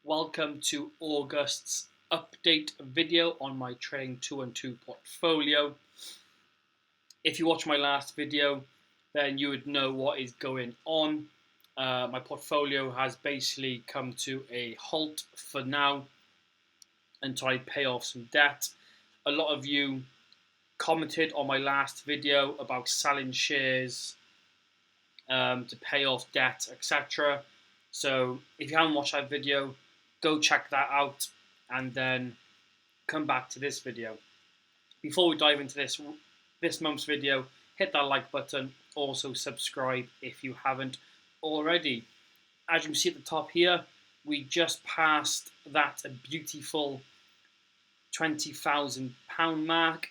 Welcome to August's update video on my Trading 212 portfolio. If you watch my last video, then you would know what is going on. My portfolio has basically come to a halt for now until I pay off some debt. A lot of you commented on my last video about selling shares to pay off debt, etc. So if you haven't watched that video, go check that out and then come back to this video. Before we dive into this month's video, hit that like button, also subscribe if you haven't already. As you can see at the top here, we just passed that beautiful £20,000 mark.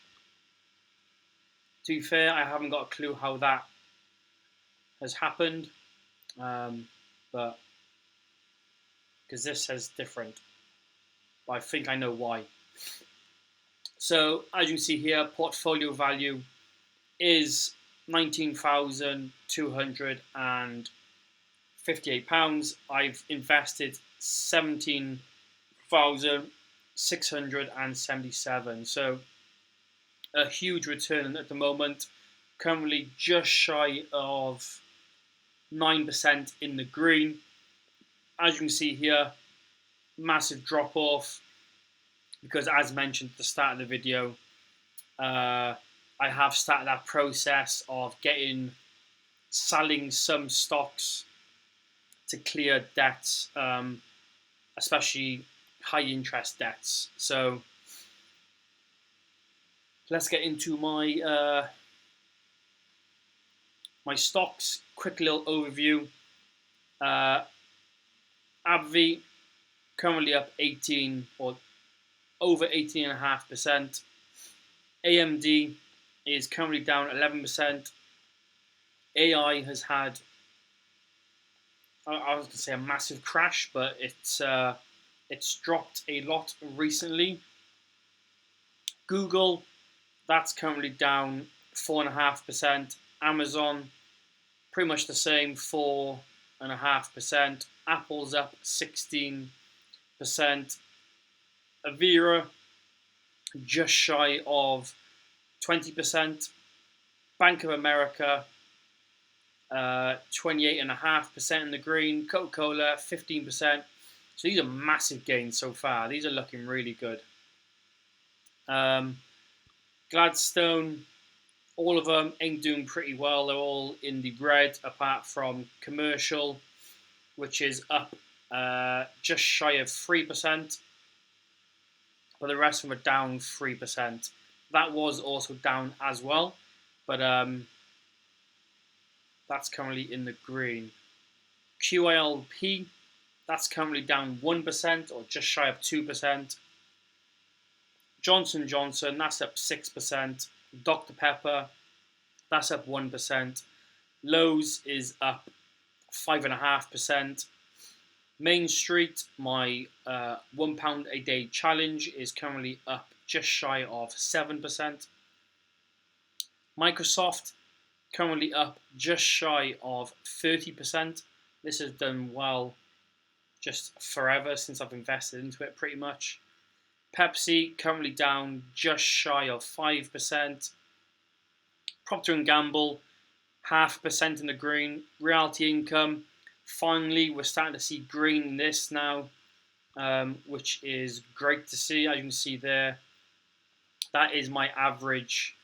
To be fair, I haven't got a clue how that has happened, but because this says different, but I think I know why. So as you can see here, portfolio value is £19,258. I've invested 17,677. So a huge return at the moment. Currently just shy of 9% in the green. As you can see here, massive drop off because, as mentioned at the start of the video, I have started that process of selling some stocks to clear debts, especially high interest debts. So let's get into my my stocks. Quick little overview. AbbVie currently up 18 or over 18.5%. AMD is currently down 11%. AI has had, I was going to say, a massive crash, but it's dropped a lot recently. Google, that's currently down 4.5%. Amazon, pretty much the same, 4.5%. Apple's up 16%. Avira, just shy of 20%. Bank of America, 28.5% in the green. Coca-Cola, 15%. So these are massive gains so far. These are looking really good. Gladstone, all of them ain't doing pretty well. They're all in the red, apart from commercial, which is up just shy of 3%. But the rest of them are down 3%. That was also down as well, but that's currently in the green. QILP, that's currently down 1% or just shy of 2%. Johnson & Johnson, that's up 6%. Dr. Pepper, that's up 1%. Lowe's is up 5.5%. Main Street, my £1 a day challenge, is currently up just shy of 7%. Microsoft, currently up just shy of 30%. This has done well just forever since I've invested into it pretty much. Pepsi, currently down just shy of 5%. Procter & Gamble, 0.5% in the green. Realty Income, finally, we're starting to see green in this now, which is great to see. As you can see there, that is my average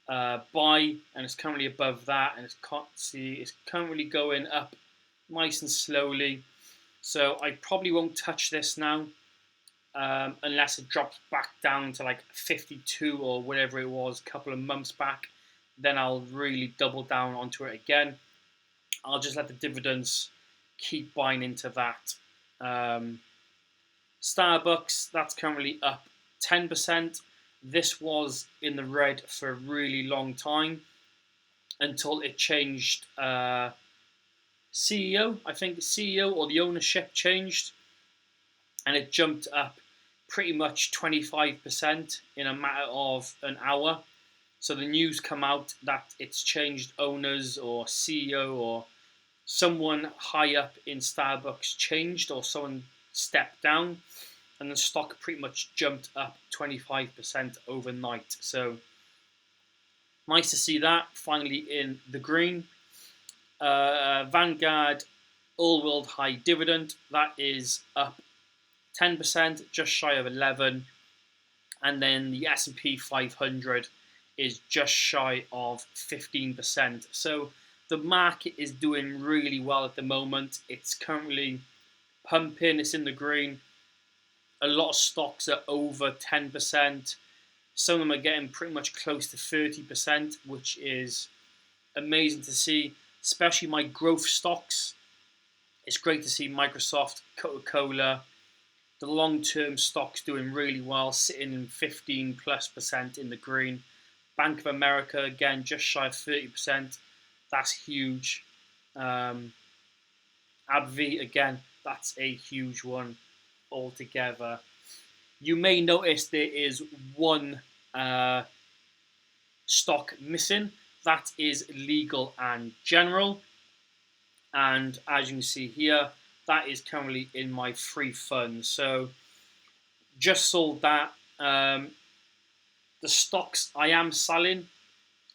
buy, and it's currently above that, and it's currently going up nice and slowly. So I probably won't touch this now unless it drops back down to like 52 or whatever it was a couple of months back. Then I'll really double down onto it again. I'll just let the dividends keep buying into that. Starbucks, that's currently up 10%. This was in the red for a really long time until it changed CEO. I think the CEO or the ownership changed, and it jumped up pretty much 25% in a matter of an hour. So the news come out that it's changed owners or CEO, or someone high up in Starbucks changed, or someone stepped down, and the stock pretty much jumped up 25% overnight. So nice to see that finally in the green. Vanguard all world high dividend, that is up 10%, just shy of 11, and then the S&P 500 is just shy of 15%. So the market is doing really well at the moment. It's currently pumping, it's in the green. A lot of stocks are over 10%. Some of them are getting pretty much close to 30%, which is amazing to see, especially my growth stocks. It's great to see Microsoft, Coca-Cola, the long-term stocks doing really well, sitting in 15+% in the green. Bank of America, again, just shy of 30%. That's huge. AbbVie, again, that's a huge one altogether. You may notice there is one stock missing. That is Legal and General. And as you can see here, that is currently in my free funds. So just sold that. The stocks I am selling,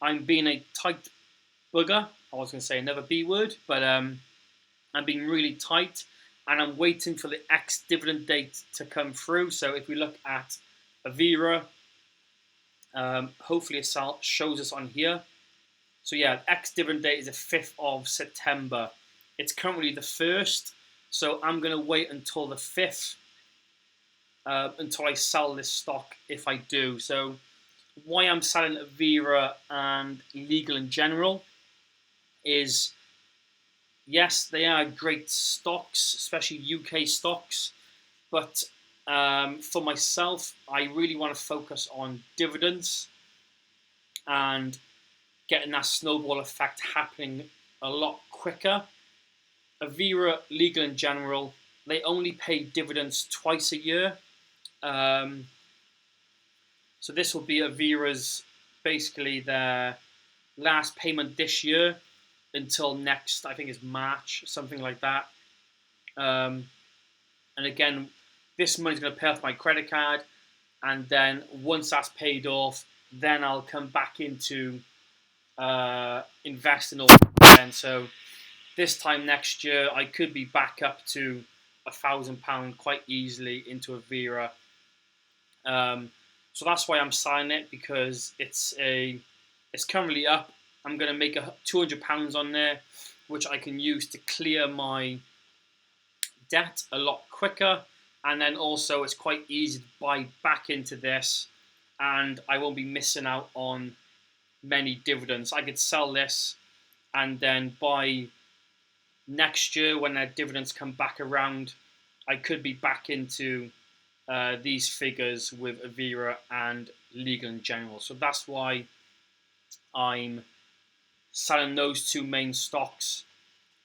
I'm being a tight bugger. I was going to say another B word, but I'm being really tight, and I'm waiting for the ex-dividend date to come through. So if we look at Avira, hopefully it shows us on here. So yeah, ex-dividend date is the 5th of September. It's currently the 1st, so I'm going to wait until the 5th until I sell this stock if I do. So why I'm selling Avira and Legal in General is, yes, they are great stocks, especially UK stocks, but for myself, I really want to focus on dividends and getting that snowball effect happening a lot quicker. Avira, Legal in General, they only pay dividends twice a year. So this will be Avira's, basically their last payment this year until next, I think it's March, something like that. And again, this money's going to pay off my credit card, and then once that's paid off, then I'll come back into investing all again. So this time next year, I could be back up to £1,000 quite easily into Avira. So that's why I'm selling it, because it's currently up. I'm going to make £200 on there, which I can use to clear my debt a lot quicker. And then also it's quite easy to buy back into this, and I won't be missing out on many dividends. I could sell this and then by next year, when their dividends come back around, I could be back into these figures with Avira and Legal in General. So that's why I'm selling those two main stocks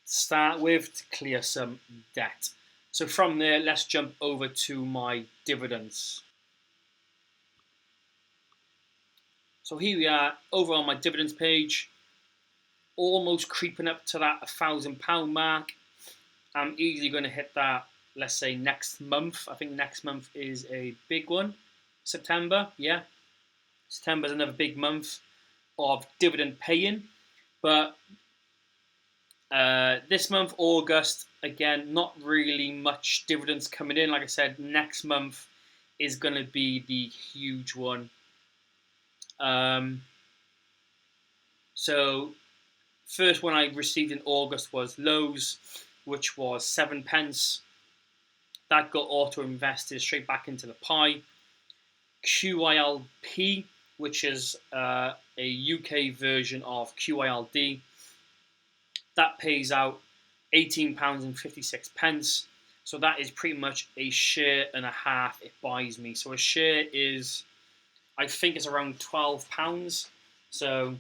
to start with, to clear some debt. So from there, let's jump over to my dividends. So here we are over on my dividends page, almost creeping up to that £1,000 mark. I'm easily going to hit that, let's say, next month. I think next month is a big one. September, yeah. September is another big month of dividend paying. But this month, August, again, not really much dividends coming in. Like I said, next month is going to be the huge one. So first one I received in August was Lowe's, which was 7p. That got auto-invested straight back into the pie. QILP, which is a UK version of QILD, that pays out £18.56. So that is pretty much a share and a half it buys me. So a share is, I think it's around £12. So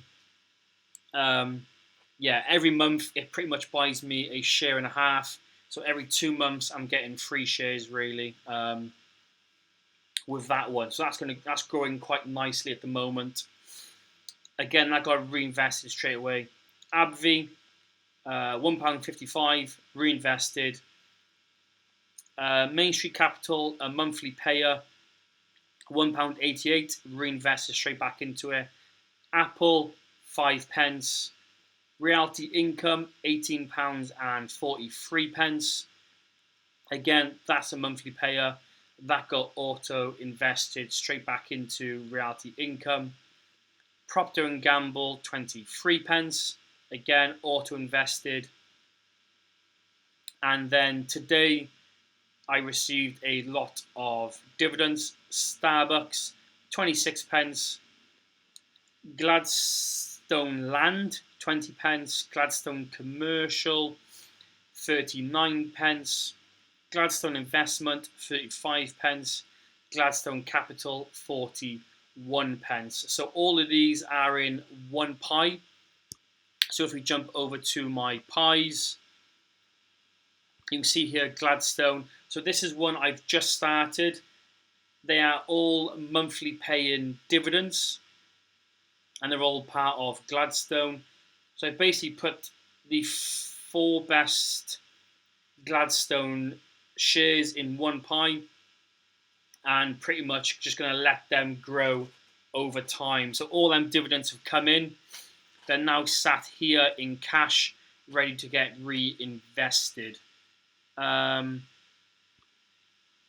yeah, every month it pretty much buys me a share and a half. So every 2 months I'm getting 3 shares really with that one. So that's growing quite nicely at the moment. Again, that got reinvested straight away. AbbVie, £1.55 reinvested. Main Street Capital, a monthly payer, £1.88, reinvested straight back into it. Apple, 5p. Realty Income, £18.43. Again, that's a monthly payer. That got auto invested straight back into Realty Income. Procter and Gamble, 23p. Again, auto invested. And then today, I received a lot of dividends. Starbucks, 26p. Gladstone Land, 20p. Gladstone Commercial, 39p. Gladstone Investment, 35p. Gladstone Capital, 41p. So all of these are in one pie. So if we jump over to my pies, you can see here Gladstone. So this is one I've just started. They are all monthly paying dividends, and they're all part of Gladstone. So I basically put the 4 best Gladstone shares in one pie, and pretty much just going to let them grow over time. So all them dividends have come in. They're now sat here in cash, ready to get reinvested.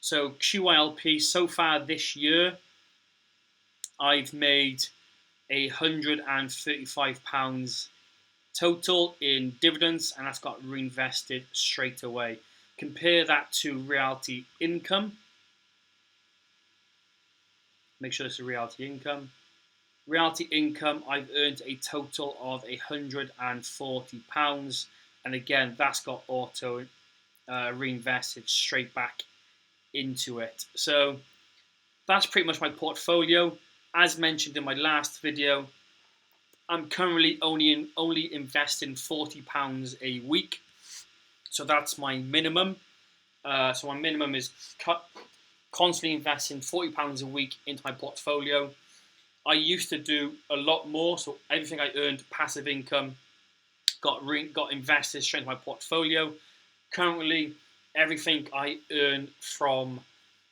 So QYLP, so far this year, I've made £135 total in dividends, and that's got reinvested straight away. Compare that to Realty Income. Make sure this is Realty Income. Realty Income, I've earned a total of £140, and again, that's got auto reinvested straight back into it. So that's pretty much my portfolio. As mentioned in my last video, I'm currently only investing £40 a week, so that's my minimum. So my minimum is constantly investing £40 a week into my portfolio. I used to do a lot more, so everything I earned, passive income, got invested straight into my portfolio. Currently, everything I earn from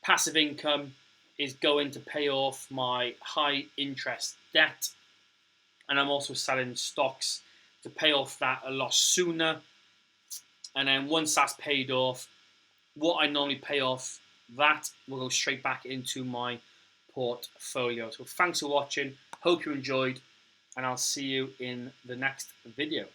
passive income is going to pay off my high interest debt, and I'm also selling stocks to pay off that a lot sooner. And then once that's paid off, what I normally pay off, that will go straight back into my portfolio. So thanks for watching. Hope you enjoyed, and I'll see you in the next video.